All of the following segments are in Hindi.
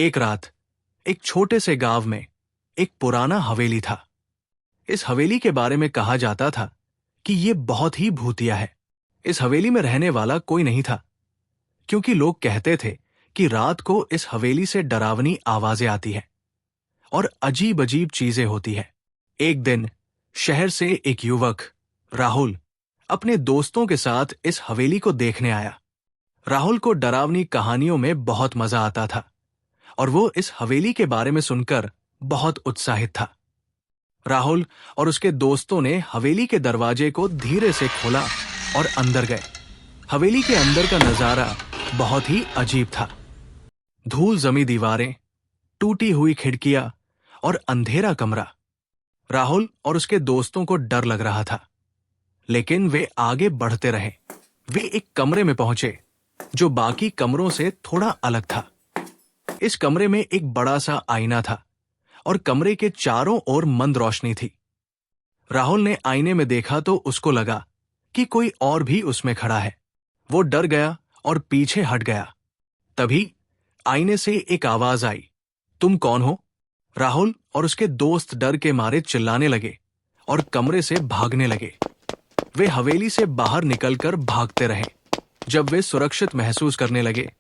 एक रात एक छोटे से गांव में एक पुराना हवेली था। इस हवेली के बारे में कहा जाता था कि ये बहुत ही भूतिया है। इस हवेली में रहने वाला कोई नहीं था, क्योंकि लोग कहते थे कि रात को इस हवेली से डरावनी आवाजें आती हैं और अजीब अजीब चीजें होती हैं। एक दिन शहर से एक युवक राहुल अपने दोस्तों के साथ इस हवेली को देखने आया। राहुल को डरावनी कहानियों में बहुत मजा आता था और वो इस हवेली के बारे में सुनकर बहुत उत्साहित था। राहुल और उसके दोस्तों ने हवेली के दरवाजे को धीरे से खोला और अंदर गए। हवेली के अंदर का नजारा बहुत ही अजीब था। धूल जमी दीवारें, टूटी हुई खिड़कियां और अंधेरा कमरा। राहुल और उसके दोस्तों को डर लग रहा था, लेकिन वे आगे बढ़ते रहे। वे एक कमरे में पहुंचे जो बाकी कमरों से थोड़ा अलग था। इस कमरे में एक बड़ा सा आईना था और कमरे के चारों ओर मंद रोशनी थी। राहुल ने आईने में देखा तो उसको लगा कि कोई और भी उसमें खड़ा है। वो डर गया और पीछे हट गया। तभी आईने से एक आवाज आई, तुम कौन हो? राहुल और उसके दोस्त डर के मारे चिल्लाने लगे और कमरे से भागने लगे। वे हवेली से बाहर निकलकर भागते रहे। जब वे सुरक्षित महसूस करने लगे,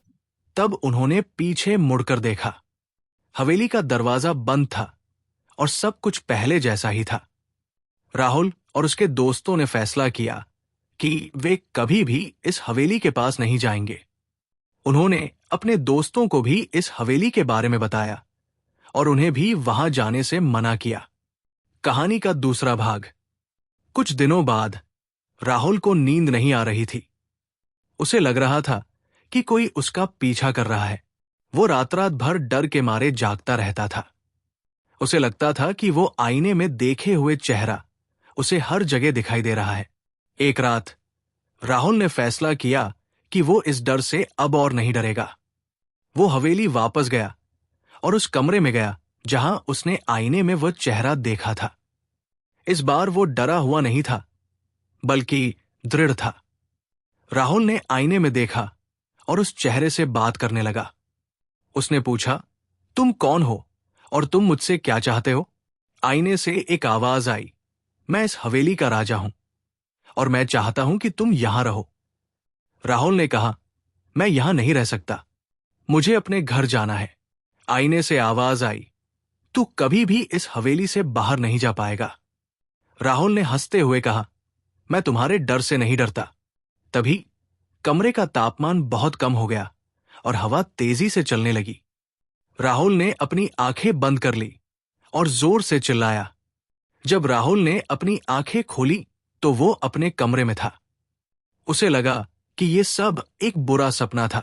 तब उन्होंने पीछे मुड़कर देखा। हवेली का दरवाजा बंद था और सब कुछ पहले जैसा ही था। राहुल और उसके दोस्तों ने फैसला किया कि वे कभी भी इस हवेली के पास नहीं जाएंगे। उन्होंने अपने दोस्तों को भी इस हवेली के बारे में बताया और उन्हें भी वहां जाने से मना किया। कहानी का दूसरा भाग। कुछ दिनों बाद राहुल को नींद नहीं आ रही थी। उसे लग रहा था कि कोई उसका पीछा कर रहा है। वो रात रात भर डर के मारे जागता रहता था। उसे लगता था कि वो आईने में देखे हुए चेहरा उसे हर जगह दिखाई दे रहा है। एक रात राहुल ने फैसला किया कि वो इस डर से अब और नहीं डरेगा। वो हवेली वापस गया और उस कमरे में गया जहां उसने आईने में वो चेहरा देखा था। इस बार वो डरा हुआ नहीं था, बल्कि दृढ़ था। राहुल ने आईने में देखा और उस चेहरे से बात करने लगा। उसने पूछा, तुम कौन हो और तुम मुझसे क्या चाहते हो? आईने से एक आवाज आई, मैं इस हवेली का राजा हूं और मैं चाहता हूं कि तुम यहां रहो। राहुल ने कहा, मैं यहां नहीं रह सकता, मुझे अपने घर जाना है। आईने से आवाज आई, तू कभी भी इस हवेली से बाहर नहीं जा पाएगा। राहुल ने हंसते हुए कहा, मैं तुम्हारे डर से नहीं डरता। तभी कमरे का तापमान बहुत कम हो गया और हवा तेजी से चलने लगी। राहुल ने अपनी आंखें बंद कर ली और जोर से चिल्लाया। जब राहुल ने अपनी आंखें खोली तो वो अपने कमरे में था। उसे लगा कि ये सब एक बुरा सपना था,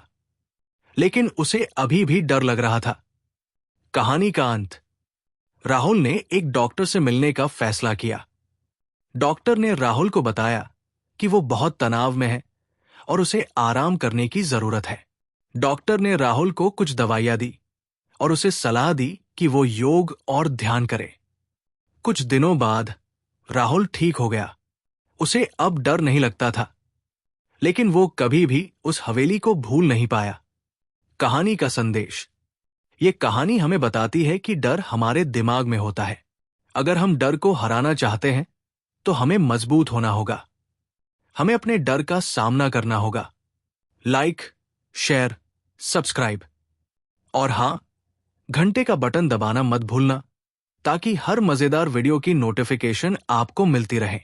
लेकिन उसे अभी भी डर लग रहा था। कहानी का अंत। राहुल ने एक डॉक्टर से मिलने का फैसला किया। डॉक्टर ने राहुल को बताया कि वो बहुत तनाव में है और उसे आराम करने की जरूरत है। डॉक्टर ने राहुल को कुछ दवाइयां दी और उसे सलाह दी कि वो योग और ध्यान करे। कुछ दिनों बाद राहुल ठीक हो गया। उसे अब डर नहीं लगता था, लेकिन वो कभी भी उस हवेली को भूल नहीं पाया। कहानी का संदेश। ये कहानी हमें बताती है कि डर हमारे दिमाग में होता है। अगर हम डर को हराना चाहते हैं तो हमें मजबूत होना होगा। हमें अपने डर का सामना करना होगा। लाइक, शेयर, सब्सक्राइब और हां, घंटे का बटन दबाना मत भूलना, ताकि हर मजेदार वीडियो की नोटिफिकेशन आपको मिलती रहे।